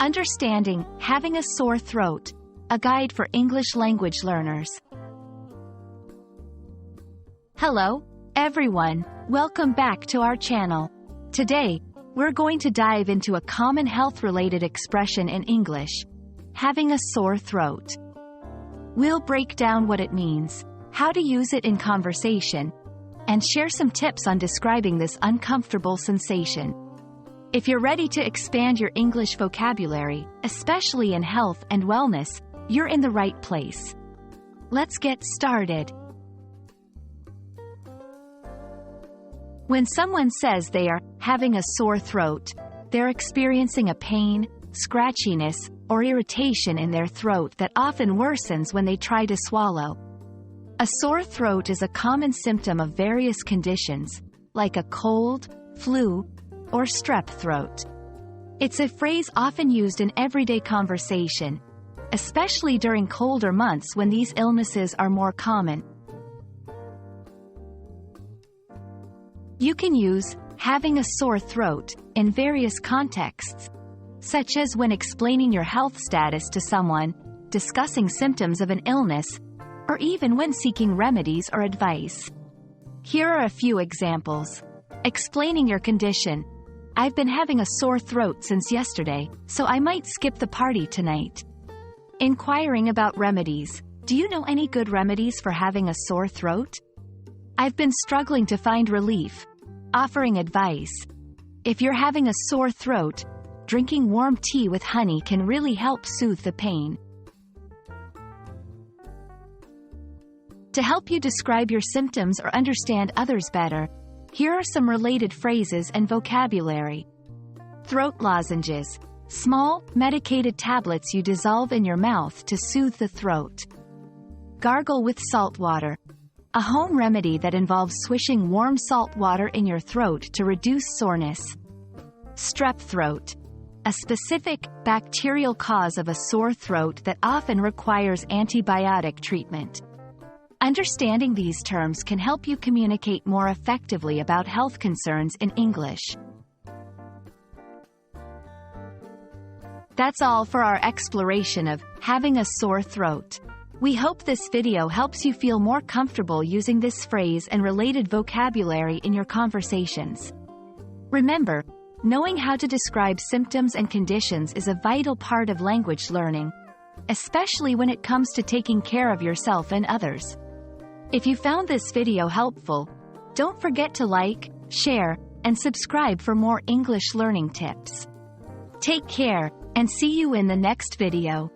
Understanding having a sore throat, a guide for English language learners. Hello, everyone. Welcome back to our channel. Today, we're going to dive into a common health-related expression in English, having a sore throat. We'll break down what it means, how to use it in conversation, and share some tips on describing this uncomfortable sensation. If you're ready to expand your English vocabulary, especially in health and wellness, you're in the right place. Let's get started. When someone says they are having a sore throat, they're experiencing a pain, scratchiness, or irritation in their throat that often worsens when they try to swallow. A sore throat is a common symptom of various conditions, like a cold, flu, or strep throat. It's a phrase often used in everyday conversation, especially during colder months when these illnesses are more common. You can use having a sore throat in various contexts, such as when explaining your health status to someone, discussing symptoms of an illness, or even when seeking remedies or advice. Here are a few examples. Explaining your condition. I've been having a sore throat since yesterday, so I might skip the party tonight. Inquiring about remedies. Do you know any good remedies for having a sore throat? I've been struggling to find relief. Offering advice. If you're having a sore throat, drinking warm tea with honey can really help soothe the pain. To help you describe your symptoms or understand others better, here are some related phrases and vocabulary. Throat lozenges. Small, medicated tablets you dissolve in your mouth to soothe the throat. Gargle with salt water. A home remedy that involves swishing warm salt water in your throat to reduce soreness. Strep throat. A specific, bacterial cause of a sore throat that often requires antibiotic treatment. Understanding these terms can help you communicate more effectively about health concerns in English. That's all for our exploration of having a sore throat. We hope this video helps you feel more comfortable using this phrase and related vocabulary in your conversations. Remember, knowing how to describe symptoms and conditions is a vital part of language learning, especially when it comes to taking care of yourself and others. If you found this video helpful, don't forget to like, share, and subscribe for more English learning tips. Take care, and see you in the next video.